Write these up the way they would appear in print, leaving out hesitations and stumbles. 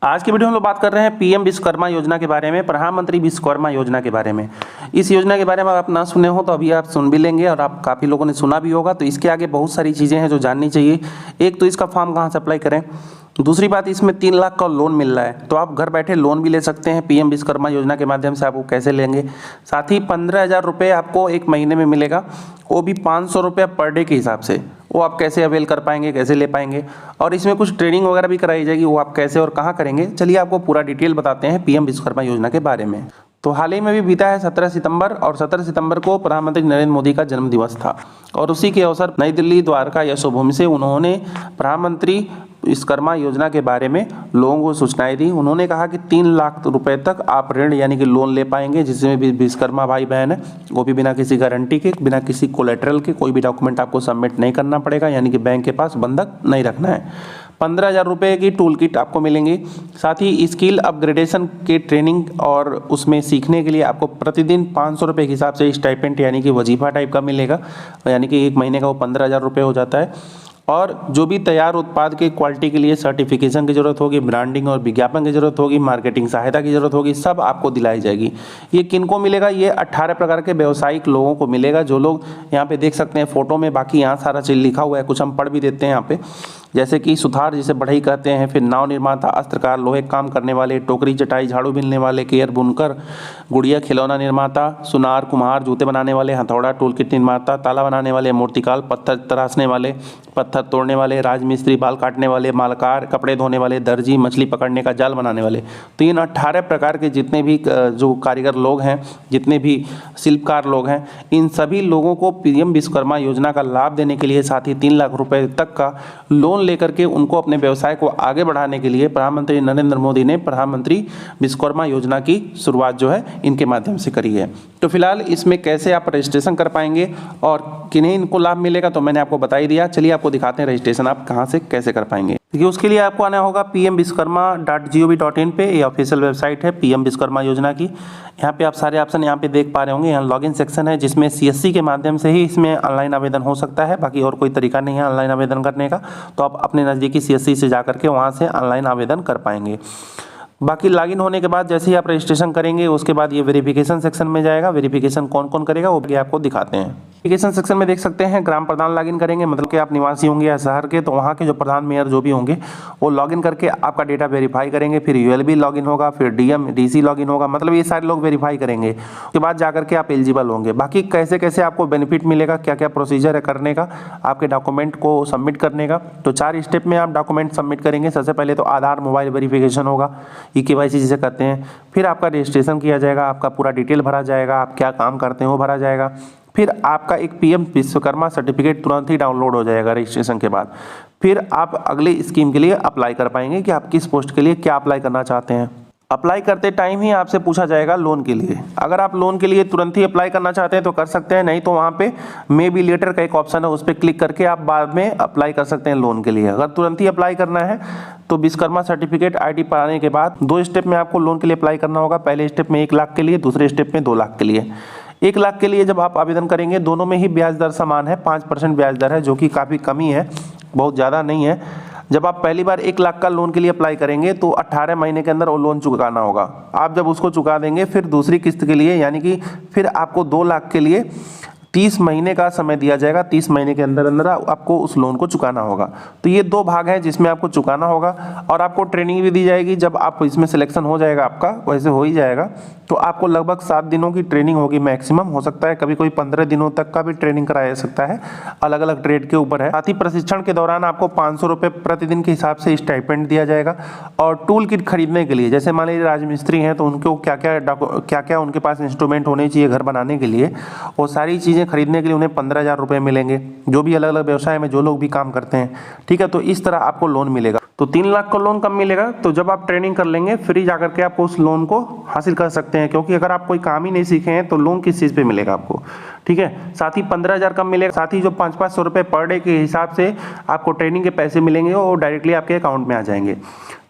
आज की वीडियो में हम लोग बात कर रहे हैं पीएम विश्वकर्मा योजना के बारे में, प्रधानमंत्री विश्वकर्मा योजना के बारे में। इस योजना के बारे में आप ना सुने हो तो अभी आप सुन भी लेंगे और आप काफ़ी लोगों ने सुना भी होगा। तो इसके आगे बहुत सारी चीज़ें हैं जो जाननी चाहिए। एक तो इसका फॉर्म कहाँ से अप्लाई करें, दूसरी बात इसमें 3 लाख का लोन मिल रहा है, तो आप घर बैठे लोन भी ले सकते हैं पीएम विश्वकर्मा योजना के माध्यम से। आपको कैसे लेंगे, साथ ही 15,000 रुपये आपको एक महीने में मिलेगा, वो भी 500 रुपये पर डे के हिसाब से। वो आप कैसे अवेल कर पाएंगे, कैसे ले पाएंगे, और इसमें कुछ ट्रेनिंग वगैरह भी कराई जाएगी, वो आप कैसे और कहाँ करेंगे। चलिए आपको पूरा डिटेल बताते हैं पीएम विश्वकर्मा योजना के बारे में। तो हाल ही में भी बीता है 17 सितंबर, और 17 सितंबर को प्रधानमंत्री नरेंद्र मोदी का जन्म दिवस था, और उसी के अवसर नई दिल्ली द्वारका यशोभूमि से उन्होंने प्रधानमंत्री विश्वकर्मा योजना के बारे में लोगों को सूचनाएं दी। उन्होंने कहा कि 3 लाख रुपए तक आप ऋण यानी कि लोन ले पाएंगे, जिसमें भी विश्वकर्मा भाई बहन है वो भी बिना किसी गारंटी के, बिना किसी कोलेटरल के, कोई भी डॉक्यूमेंट आपको सबमिट नहीं करना पड़ेगा, यानी कि बैंक के पास बंधक नहीं रखना है। 15,000 रुपये की टूल किट आपको मिलेंगी। साथ ही स्किल अपग्रेडेशन के ट्रेनिंग और उसमें सीखने के लिए आपको प्रतिदिन 500 रुपये के हिसाब से स्टाइपेंट यानी कि वजीफा टाइप का मिलेगा, यानी कि एक महीने का वो 15,000 रुपये हो जाता है। और जो भी तैयार उत्पाद के क्वालिटी के लिए सर्टिफिकेशन की ज़रूरत होगी, ब्रांडिंग और विज्ञापन की ज़रूरत होगी, मार्केटिंग सहायता की ज़रूरत होगी, सब आपको दिलाई जाएगी। ये किनको मिलेगा, ये 18 प्रकार के व्यावसायिक लोगों को मिलेगा, जो लोग यहाँ पे देख सकते हैं फोटो में। बाकी यहाँ सारा चीज़ लिखा हुआ है, कुछ हम पढ़ भी देते हैं यहाँ पे, जैसे कि सुथार जिसे बढ़ई कहते हैं, फिर नाव निर्माता, अस्त्रकार, लोहे काम करने वाले, टोकरी चटाई झाड़ू बिनने वाले, केयर बुनकर, गुड़िया खिलौना निर्माता, सुनार कुम्हार, जूते बनाने वाले, हथौड़ा टूल किट निर्माता, ताला बनाने वाले, मूर्तिकाल, पत्थर तराशने वाले, पत्थर तोड़ने वाले, राजमिस्त्री, बाल काटने वाले, मालकार, कपड़े धोने वाले, दर्जी, मछली पकड़ने का जाल बनाने वाले। तो इन 18 प्रकार के जितने भी जो कारीगर लोग हैं, जितने भी शिल्पकार लोग हैं, इन सभी लोगों को पीएम विश्वकर्मा योजना का लाभ देने के लिए, साथ ही 3 लाख रुपए तक का लोन लेकर के उनको अपने व्यवसाय को आगे बढ़ाने के लिए प्रधानमंत्री नरेंद्र मोदी ने प्रधानमंत्री विश्वकर्मा योजना की शुरुआत जो है इनके माध्यम से करी है। तो फिलहाल इसमें कैसे आप रजिस्ट्रेशन कर पाएंगे और किन्हें इनको लाभ मिलेगा, तो मैंने आपको बता ही दिया। चलिए आपको दिखाते हैं रजिस्ट्रेशन आप कहां से कैसे कर पाएंगे। देखिए, उसके लिए आपको आना होगा pmvishkarma.gov.in पे। ये ऑफिशियल वेबसाइट है पीएम विश्वकर्मा योजना की। यहाँ पे आप सारे ऑप्शन यहाँ पे देख पा रहे होंगे। यहाँ लॉगिन सेक्शन है, जिसमें सीएससी के माध्यम से ही इसमें ऑनलाइन आवेदन हो सकता है, बाकी और कोई तरीका नहीं है ऑनलाइन आवेदन करने का। तो आप अपने नज़दीकी सीएससी से जा करके वहाँ से ऑनलाइन आवेदन कर पाएंगे। बाकी लॉगिन होने के बाद जैसे ही आप रजिस्ट्रेशन करेंगे, उसके बाद ये वेरिफिकेशन सेक्शन में जाएगा। वेरिफिकेशन कौन कौन करेगा वो भी आपको दिखाते हैं। वेरिफिकेशन सेक्शन में देख सकते हैं ग्राम प्रधान लॉगिन करेंगे, मतलब कि आप निवासी होंगे या शहर के, तो वहाँ के जो प्रधान मेयर जो भी होंगे वो लॉगिन करके आपका डेटा वेरीफाई करेंगे। फिर यूएलबी लॉगिन होगा, फिर डीएम डीसी लॉगिन होगा, मतलब ये सारे लोग वेरीफाई करेंगे। उसके बाद जाकर के आप एलिजिबल होंगे। बाकी कैसे कैसे आपको बेनिफिट मिलेगा, क्या क्या प्रोसीजर है करने का, आपके डॉक्यूमेंट को सबमिट करने का, तो 4 स्टेप में आप डॉक्यूमेंट सबमिट करेंगे। सबसे पहले तो आधार मोबाइल वेरिफिकेशन होगा, केवाईसी जिसे कहते हैं। फिर आपका रजिस्ट्रेशन किया जाएगा, आपका पूरा डिटेल भरा जाएगा, आप क्या काम करते हैं वो भरा जाएगा। फिर आपका एक पीएम विश्वकर्मा सर्टिफिकेट तुरंत ही डाउनलोड हो जाएगा रजिस्ट्रेशन के बाद। फिर आप अगले स्कीम के लिए अप्लाई कर पाएंगे कि आप किस पोस्ट के लिए क्या अप्लाई करना चाहते हैं। अप्लाई करते टाइम ही आपसे पूछा जाएगा लोन के लिए। अगर आप लोन के लिए तुरंत ही अप्लाई करना चाहते हैं तो कर सकते हैं, नहीं तो वहाँ पे मे बी लेटर का एक ऑप्शन है, उस पर क्लिक करके आप बाद में अप्लाई कर सकते हैं लोन के लिए। अगर तुरंत ही अप्लाई करना है तो विश्वकर्मा सर्टिफिकेट आईडी पाने के बाद 2 स्टेप में आपको लोन के लिए अप्लाई करना होगा। पहले स्टेप में 1 लाख के लिए, दूसरे स्टेप में 2 लाख के लिए। 1 लाख के लिए जब आप आवेदन करेंगे, दोनों में ही ब्याज दर समान है, 5% ब्याज दर है, जो कि काफ़ी कमी है, बहुत ज़्यादा नहीं है। जब आप पहली बार 1 लाख का लोन के लिए अप्लाई करेंगे तो 18 महीने के अंदर वो लोन चुकाना होगा। आप जब उसको चुका देंगे, फिर दूसरी किस्त के लिए, यानी कि फिर आपको 2 लाख के लिए 30 महीने का समय दिया जाएगा। 30 महीने के अंदर अंदर आपको उस लोन को चुकाना होगा। तो ये 2 भाग हैं जिसमें आपको चुकाना होगा, और आपको ट्रेनिंग भी दी जाएगी। जब आप इसमें सिलेक्शन हो जाएगा आपका, वैसे हो ही जाएगा, तो आपको लगभग 7 दिनों की ट्रेनिंग होगी मैक्सिमम। हो सकता है कभी कोई 15 दिनों तक का भी ट्रेनिंग कराया जा सकता है, अलग अलग ट्रेड के ऊपर है। साथ ही प्रशिक्षण के दौरान आपको 500 रुपये प्रतिदिन के हिसाब से स्टाइपेंड दिया जाएगा। और टूल किट खरीदने के लिए, जैसे मान लीजिए राजमिस्त्री हैं तो उनको क्या क्या उनके पास इंस्ट्रूमेंट होने चाहिए घर बनाने के लिए, वो सारी चीज़ें खरीदने के लिए उन्हें 15,000 रुपये मिलेंगे, जो भी अलग अलग व्यवसाय में जो लोग भी काम करते हैं। ठीक है, तो इस तरह आपको लोन मिलेगा। तो 3 लाख का लोन कब मिलेगा, तो जब आप ट्रेनिंग कर लेंगे, फ्री जाकर के आपको उस लोन को हासिल कर सकते हैं। क्योंकि अगर आप कोई काम ही नहीं सीखे हैं तो लोन किस चीज़ पे मिलेगा आपको। ठीक है, साथ ही 15,000 कब मिलेगा, साथ ही जो 500-500 रुपये पर डे के हिसाब से आपको ट्रेनिंग के पैसे मिलेंगे वो डायरेक्टली आपके अकाउंट में आ जाएंगे।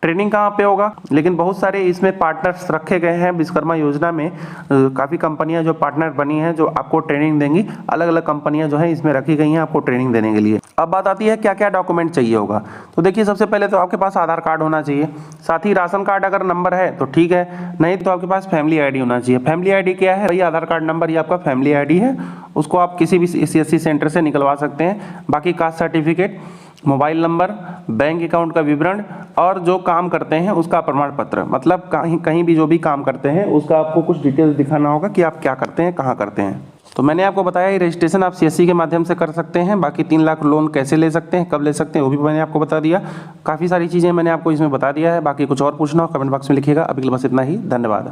ट्रेनिंग कहाँ पे होगा, लेकिन बहुत सारे इसमें पार्टनर्स रखे गए हैं विश्वकर्मा योजना में। काफ़ी कंपनियां जो पार्टनर बनी हैं जो आपको ट्रेनिंग देंगी, अलग अलग कंपनियां जो है इसमें रखी गई हैं आपको ट्रेनिंग देने के लिए। अब बात आती है क्या क्या डॉक्यूमेंट चाहिए होगा। तो देखिए सबसे पहले तो आपके पास आधार कार्ड होना चाहिए, साथ ही राशन कार्ड अगर नंबर है तो ठीक है, नहीं तो आपके पास फैमिली आईडी होना चाहिए। फैमिली आईडी क्या है, वही आधार कार्ड नंबर ही आपका फैमिली आईडी है, उसको आप किसी भी CSC सेंटर से निकलवा सकते हैं। बाकी caste certificate, mobile number, bank account का विवरण और जो काम करते हैं उसका प्रमाण पत्र, मतलब कहीं भी जो भी काम करते हैं उसका आपको कुछ डिटेल्स दिखाना होगा कि आप क्या करते हैं, कहाँ करते हैं। तो मैंने आपको बताया ये रजिस्ट्रेशन आप CSC के माध्यम से कर सकते हैं। बाकी 3 लाख लोन कैसे ले सकते हैं, कब ले सकते हैं, वो भी मैंने आपको बता दिया। काफ़ी सारी चीज़ें मैंने आपको इसमें बता दिया है। बाकी कुछ और पूछना हो कमेंट बॉक्स में लिखिएगा। अभी के लिए बस इतना ही, धन्यवाद।